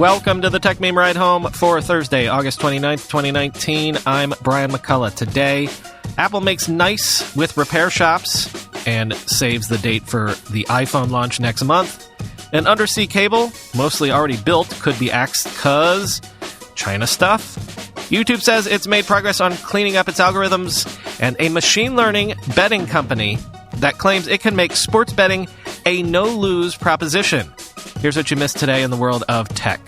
Welcome to the Tech Meme Ride Home for Thursday, August 29th, 2019. I'm Brian McCullough. Today, Apple makes nice with repair shops and saves the date for the iPhone launch next month. An undersea cable, mostly already built, could be axed because China stuff. YouTube says it's made progress on cleaning up its algorithms, and a machine learning betting company that claims it can make sports betting a no-lose proposition. Here's what you missed today in the world of tech.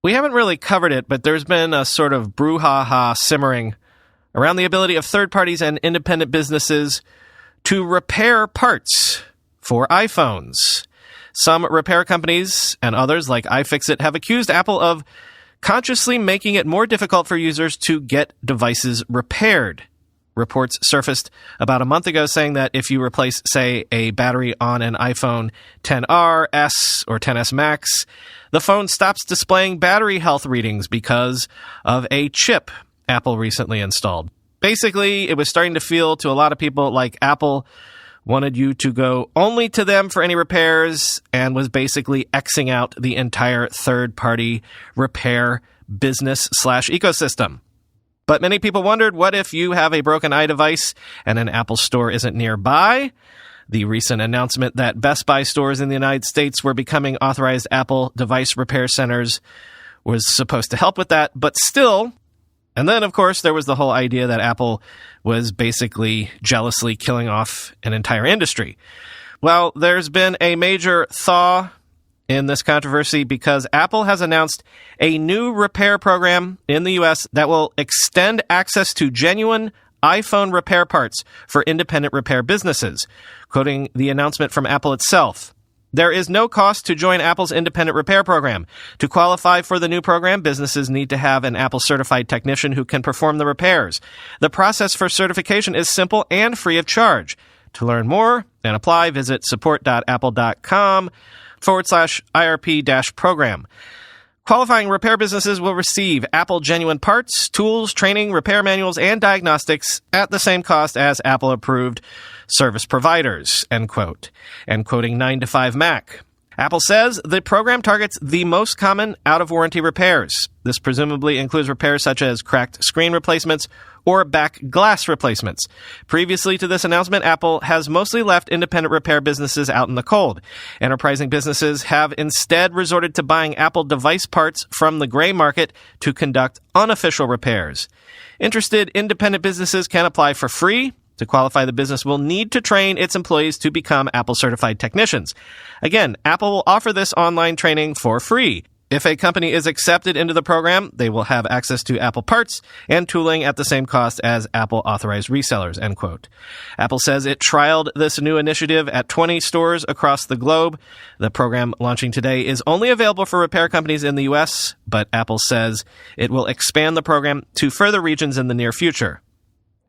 We haven't really covered it, but there's been a sort of brouhaha simmering around the ability of third parties and independent businesses to repair parts for iPhones. Some repair companies and others, like iFixit, have accused Apple of consciously making it more difficult for users to get devices repaired. Reports surfaced about a month ago saying that if you replace, say, a battery on an iPhone XR, S, or XS Max, the phone stops displaying battery health readings because of a chip Apple recently installed. Basically, it was starting to feel to a lot of people like Apple wanted you to go only to them for any repairs and was basically Xing out the entire third-party repair business/ecosystem. But many people wondered, what if you have a broken iDevice and an Apple store isn't nearby? The recent announcement that Best Buy stores in the United States were becoming authorized Apple device repair centers was supposed to help with that, but still. And then, of course, there was the whole idea that Apple was basically jealously killing off an entire industry. Well, there's been a major thaw in this controversy because Apple has announced a new repair program in the U.S. that will extend access to genuine iPhone repair parts for independent repair businesses. Quoting the announcement from Apple itself, "There is no cost to join Apple's independent repair program. To qualify for the new program, businesses need to have an Apple-certified technician who can perform the repairs. The process for certification is simple and free of charge. To learn more and apply, visit support.apple.com/IRP-program. Qualifying repair businesses will receive Apple genuine parts, tools, training, repair manuals, and diagnostics at the same cost as Apple-approved service providers," end quote. And quoting 9to5Mac. Apple says the program targets the most common out-of-warranty repairs. This presumably includes repairs such as cracked screen replacements or back glass replacements. Previously to this announcement, Apple has mostly left independent repair businesses out in the cold. Enterprising businesses have instead resorted to buying Apple device parts from the gray market to conduct unofficial repairs. Interested independent businesses can apply for free. To qualify, the business will need to train its employees to become Apple-certified technicians. Again, Apple will offer this online training for free. If a company is accepted into the program, they will have access to Apple parts and tooling at the same cost as Apple-authorized resellers, end quote. Apple says it trialed this new initiative at 20 stores across the globe. The program launching today is only available for repair companies in the U.S., but Apple says it will expand the program to further regions in the near future.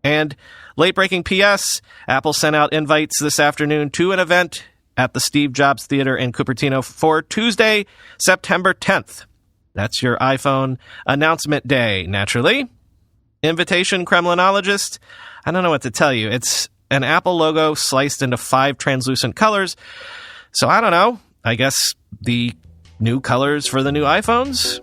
And late-breaking PS, Apple sent out invites this afternoon to an event at the Steve Jobs Theater in Cupertino for Tuesday, September 10th. That's your iPhone announcement day, naturally. Invitation Kremlinologist, I don't know what to tell you. It's an Apple logo sliced into 5 translucent colors. So I don't know. I guess the new colors for the new iPhones?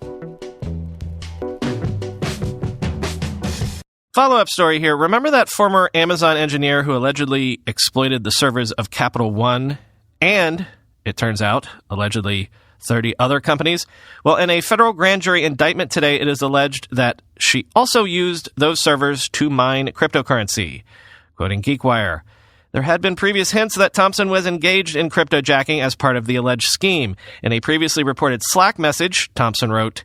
Follow-up story here. Remember that former Amazon engineer who allegedly exploited the servers of Capital One and, it turns out, allegedly 30 other companies? Well, in a federal grand jury indictment today, it is alleged that she also used those servers to mine cryptocurrency. Quoting GeekWire, there had been previous hints that Thompson was engaged in cryptojacking as part of the alleged scheme. In a previously reported Slack message, Thompson wrote,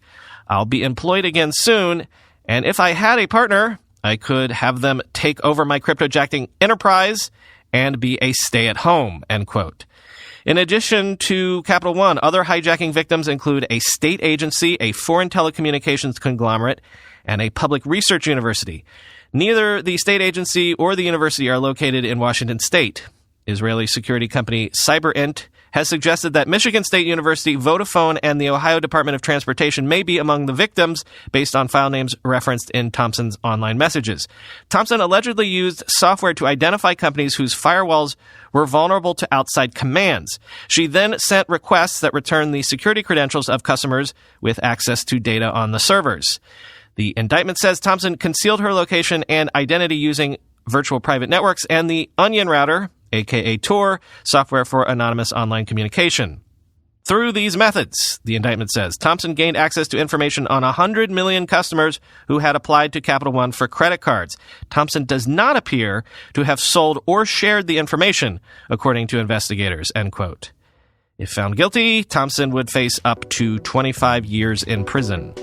"I'll be employed again soon, and if I had a partner, I could have them take over my cryptojacking enterprise and be a stay-at-home," end quote. In addition to Capital One, other hijacking victims include a state agency, a foreign telecommunications conglomerate, and a public research university. Neither the state agency or the university are located in Washington state. Israeli security company CyberInt has suggested that Michigan State University, Vodafone, and the Ohio Department of Transportation may be among the victims based on file names referenced in Thompson's online messages. Thompson allegedly used software to identify companies whose firewalls were vulnerable to outside commands. She then sent requests that returned the security credentials of customers with access to data on the servers. The indictment says Thompson concealed her location and identity using virtual private networks and the Onion Router, aka Tor, software for anonymous online communication. Through these methods, the indictment says, Thompson gained access to information on 100 million customers who had applied to Capital One for credit cards. Thompson does not appear to have sold or shared the information, according to investigators, end quote. If found guilty, Thompson would face up to 25 years in prison.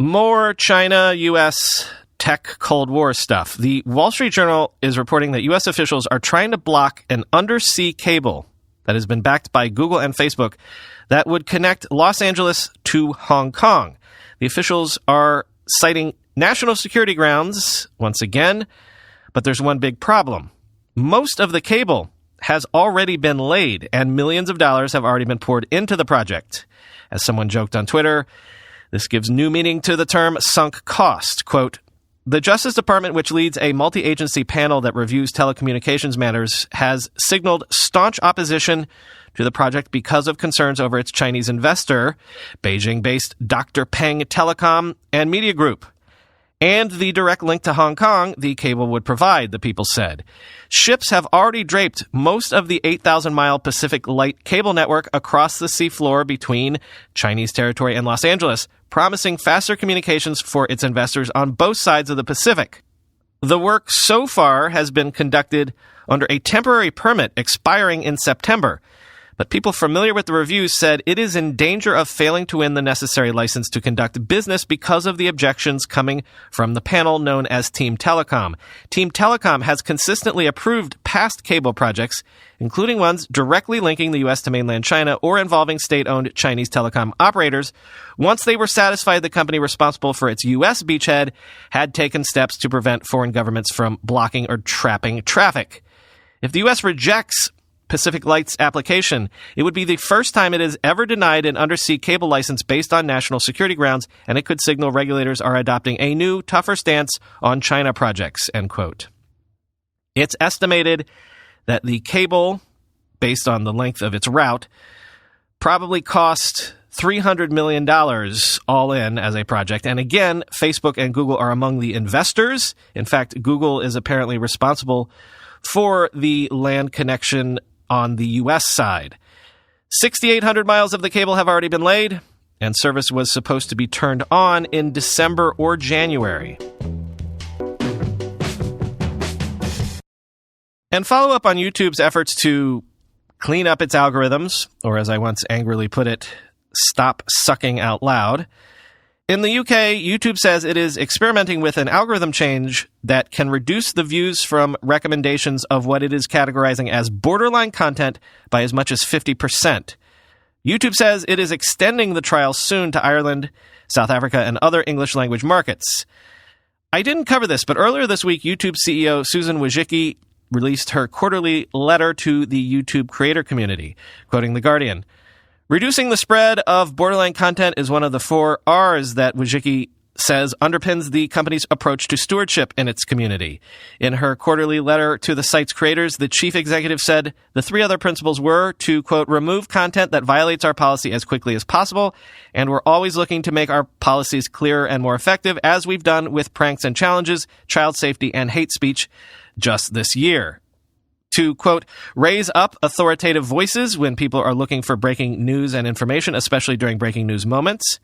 More China-US tech Cold War stuff. The Wall Street Journal is reporting that U.S. officials are trying to block an undersea cable that has been backed by Google and Facebook that would connect Los Angeles to Hong Kong. The officials are citing national security grounds once again, but there's one big problem. Most of the cable has already been laid, and millions of dollars have already been poured into the project. As someone joked on Twitter, this gives new meaning to the term sunk cost. Quote, the Justice Department, which leads a multi-agency panel that reviews telecommunications matters, has signaled staunch opposition to the project because of concerns over its Chinese investor, Beijing-based Dr. Peng Telecom and Media Group, and the direct link to Hong Kong the cable would provide, the people said. Ships have already draped most of the 8,000-mile Pacific Light cable network across the seafloor between Chinese territory and Los Angeles, promising faster communications for its investors on both sides of the Pacific. The work so far has been conducted under a temporary permit expiring in September, but people familiar with the review said it is in danger of failing to win the necessary license to conduct business because of the objections coming from the panel known as Team Telecom. Team Telecom has consistently approved past cable projects, including ones directly linking the U.S. to mainland China or involving state-owned Chinese telecom operators, once they were satisfied the company responsible for its U.S. beachhead had taken steps to prevent foreign governments from blocking or trapping traffic. If the U.S. rejects Pacific Light's application, it would be the first time it has ever denied an undersea cable license based on national security grounds, and it could signal regulators are adopting a new, tougher stance on China projects, end quote. It's estimated that the cable, based on the length of its route, probably cost $300 million all in as a project. And again, Facebook and Google are among the investors. In fact, Google is apparently responsible for the land connection on the U.S. side. 6,800 miles of the cable have already been laid, and service was supposed to be turned on in December or January. And follow up on YouTube's efforts to clean up its algorithms, or as I once angrily put it, stop sucking out loud. In the UK, YouTube says it is experimenting with an algorithm change that can reduce the views from recommendations of what it is categorizing as borderline content by as much as 50%. YouTube says it is extending the trial soon to Ireland, South Africa, and other English-language markets. I didn't cover this, but earlier this week, YouTube CEO Susan Wojcicki released her quarterly letter to the YouTube creator community, quoting The Guardian. Reducing the spread of borderline content is one of the 4 R's that Wojcicki says underpins the company's approach to stewardship in its community. In her quarterly letter to the site's creators, the chief executive said the 3 other principles were to, quote, remove content that violates our policy as quickly as possible, and we're always looking to make our policies clearer and more effective, as we've done with pranks and challenges, child safety, and hate speech just this year. To, quote, raise up authoritative voices when people are looking for breaking news and information, especially during breaking news moments.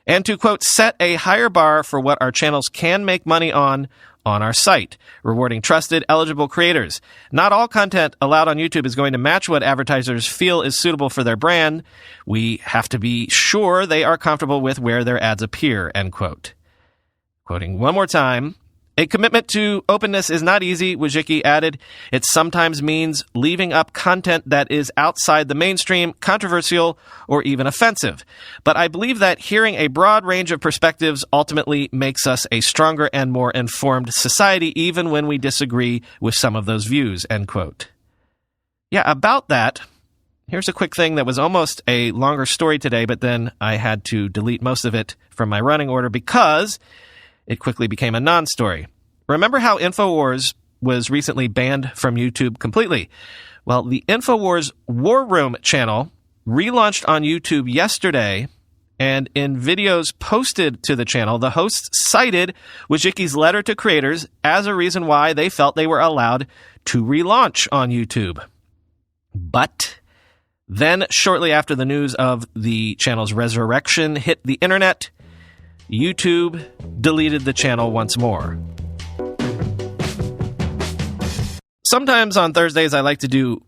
And to, quote, set a higher bar for what our channels can make money on our site, rewarding trusted, eligible creators. Not all content allowed on YouTube is going to match what advertisers feel is suitable for their brand. We have to be sure they are comfortable with where their ads appear, end quote. Quoting one more time, a commitment to openness is not easy, Wojcicki added. It sometimes means leaving up content that is outside the mainstream, controversial, or even offensive. But I believe that hearing a broad range of perspectives ultimately makes us a stronger and more informed society, even when we disagree with some of those views, end quote. Yeah, about that, here's a quick thing that was almost a longer story today, but then I had to delete most of it from my running order because it quickly became a non-story. Remember how InfoWars was recently banned from YouTube completely? Well, the InfoWars War Room channel relaunched on YouTube yesterday, and in videos posted to the channel, the hosts cited Wojcicki's letter to creators as a reason why they felt they were allowed to relaunch on YouTube. But then, shortly after the news of the channel's resurrection hit the internet, YouTube deleted the channel once more. Sometimes on Thursdays, I like to do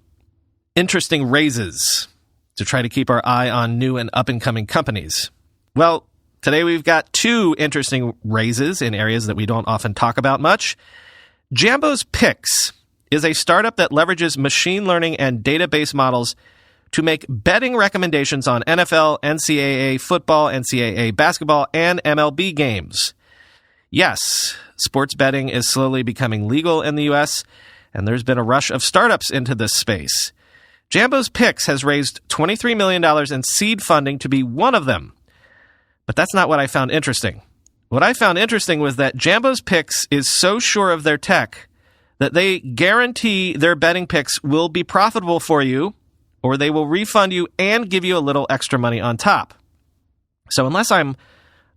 interesting raises to try to keep our eye on new and up-and-coming companies. Well, today we've got two interesting raises in areas that we don't often talk about much. Shambos Picks is a startup that leverages machine learning and database models to make betting recommendations on NFL, NCAA football, NCAA basketball, and MLB games. Yes, sports betting is slowly becoming legal in the U.S., and there's been a rush of startups into this space. Shambos Picks has raised $23 million in seed funding to be one of them. But that's not what I found interesting. What I found interesting was that Shambos Picks is so sure of their tech that they guarantee their betting picks will be profitable for you, or they will refund you and give you a little extra money on top. So unless I'm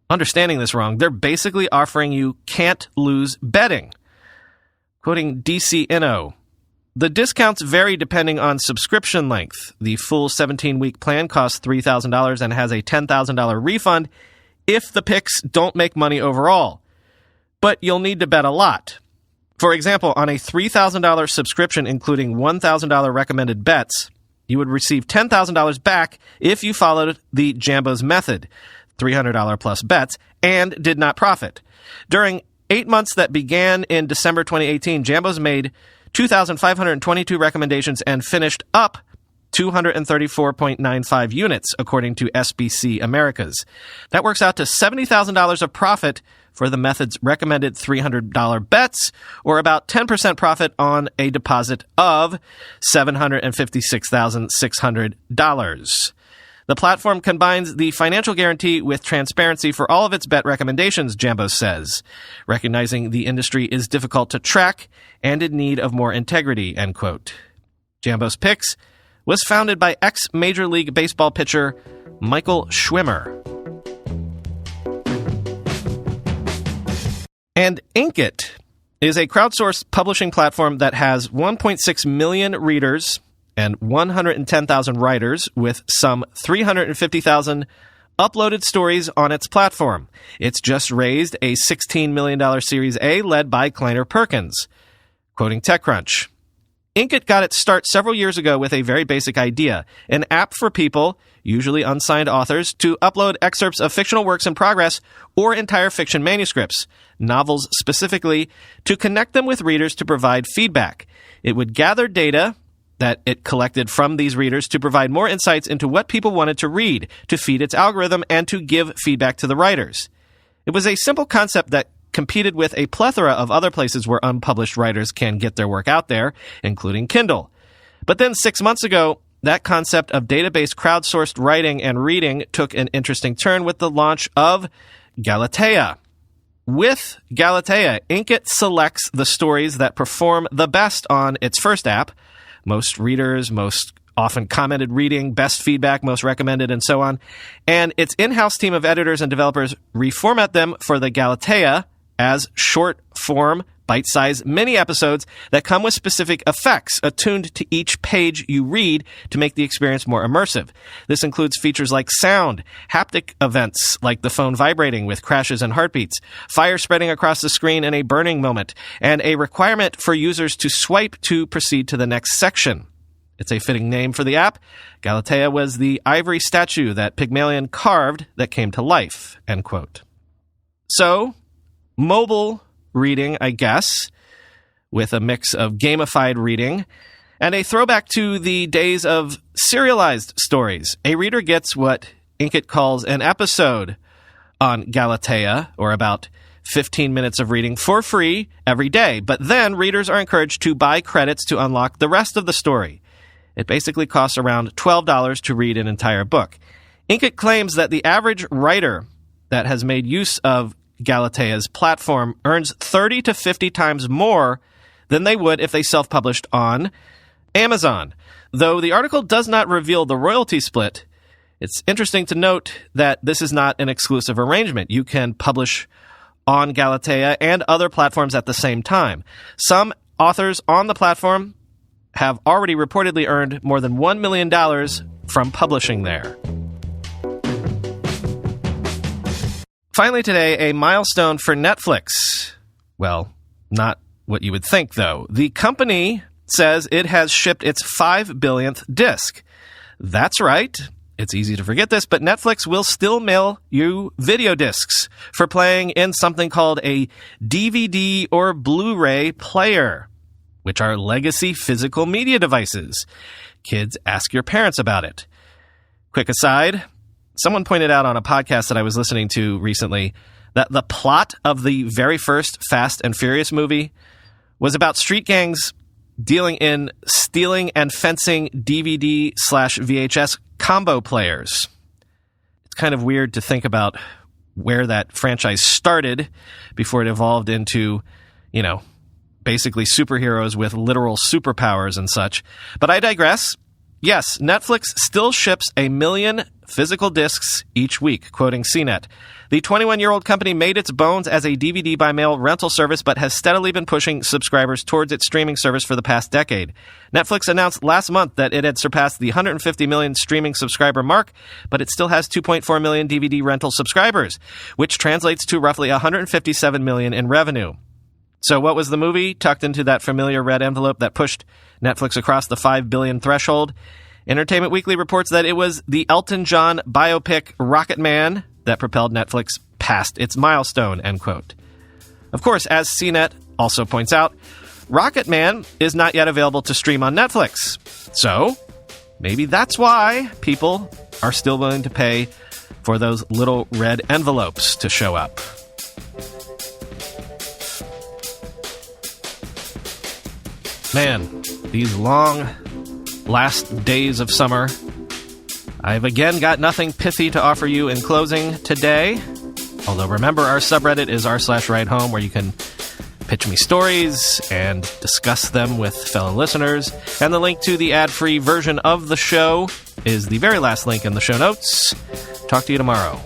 understanding this wrong, they're basically offering you can't lose betting. Quoting DC Inno, the discounts vary depending on subscription length. The full 17-week plan costs $3,000 and has a $10,000 refund if the picks don't make money overall. But you'll need to bet a lot. For example, on a $3,000 subscription including $1,000 recommended bets, you would receive $10,000 back if you followed the Shambos method, $300 plus bets, and did not profit. During 8 months that began in December 2018, Shambos made 2,522 recommendations and finished up 234.95 units, according to SBC Americas. That works out to $70,000 of profit for the method's recommended $300 bets, or about 10% profit on a deposit of $756,600. The platform combines the financial guarantee with transparency for all of its bet recommendations, Shambos says, recognizing the industry is difficult to track and in need of more integrity, end quote. Shambos Picks was founded by ex-Major League Baseball pitcher Michael Schwimmer. And Inkit is a crowdsourced publishing platform that has 1.6 million readers and 110,000 writers with some 350,000 uploaded stories on its platform. It's just raised a $16 million Series A led by Kleiner Perkins. Quoting TechCrunch, Inkit got its start several years ago with a very basic idea, an app for people, usually unsigned authors, to upload excerpts of fictional works in progress or entire fiction manuscripts, novels specifically, to connect them with readers to provide feedback. It would gather data that it collected from these readers to provide more insights into what people wanted to read, to feed its algorithm, and to give feedback to the writers. It was a simple concept that competed with a plethora of other places where unpublished writers can get their work out there, including Kindle. But then 6 months ago, that concept of database crowdsourced writing and reading took an interesting turn with the launch of Galatea. With Galatea, Inkit selects the stories that perform the best on its first app, most readers, most often commented reading, best feedback, most recommended, and so on. And its in-house team of editors and developers reformat them for the Galatea as short-form, bite-sized mini-episodes that come with specific effects attuned to each page you read to make the experience more immersive. This includes features like sound, haptic events like the phone vibrating with crashes and heartbeats, fire spreading across the screen in a burning moment, and a requirement for users to swipe to proceed to the next section. It's a fitting name for the app. Galatea was the ivory statue that Pygmalion carved that came to life, end quote. So, mobile reading, I guess, with a mix of gamified reading and a throwback to the days of serialized stories. A reader gets what Inkit calls an episode on Galatea, or about 15 minutes of reading for free every day. But then readers are encouraged to buy credits to unlock the rest of the story. It basically costs around $12 to read an entire book. Inkitt claims that the average writer that has made use of Galatea's platform earns 30 to 50 times more than they would if they self-published on Amazon. Though the article does not reveal the royalty split, it's interesting to note that this is not an exclusive arrangement. You can publish on Galatea and other platforms at the same time. Some authors on the platform have already reportedly earned more than $1 million from publishing there. Finally today, a milestone for Netflix. Well, not what you would think, though. The company says it has shipped its 5 billionth disc. That's right. It's easy to forget this, but Netflix will still mail you video discs for playing in something called a DVD or Blu-ray player, which are legacy physical media devices. Kids, ask your parents about it. Quick aside, someone pointed out on a podcast that I was listening to recently that the plot of the very first Fast and Furious movie was about street gangs dealing in stealing and fencing DVD/VHS combo players. It's kind of weird to think about where that franchise started before it evolved into, basically superheroes with literal superpowers and such. But I digress. Yes, Netflix still ships 1 million physical discs each week, quoting CNET. The 21-year-old company made its bones as a DVD by mail rental service, but has steadily been pushing subscribers towards its streaming service for the past decade. Netflix announced last month that it had surpassed the 150 million streaming subscriber mark, but it still has 2.4 million DVD rental subscribers, which translates to roughly 157 million in revenue. So what was the movie tucked into that familiar red envelope that pushed Netflix across the 5 billion threshold? Entertainment Weekly reports that it was the Elton John biopic Rocket Man that propelled Netflix past its milestone, end quote. Of course, as CNET also points out, Rocket Man is not yet available to stream on Netflix. So, maybe that's why people are still willing to pay for those little red envelopes to show up. Man, these long last days of summer. I've again got nothing pithy to offer you in closing today. Although remember, our subreddit is r/rightHome, where you can pitch me stories and discuss them with fellow listeners. And the link to the ad-free version of the show is the very last link in the show notes. Talk to you tomorrow.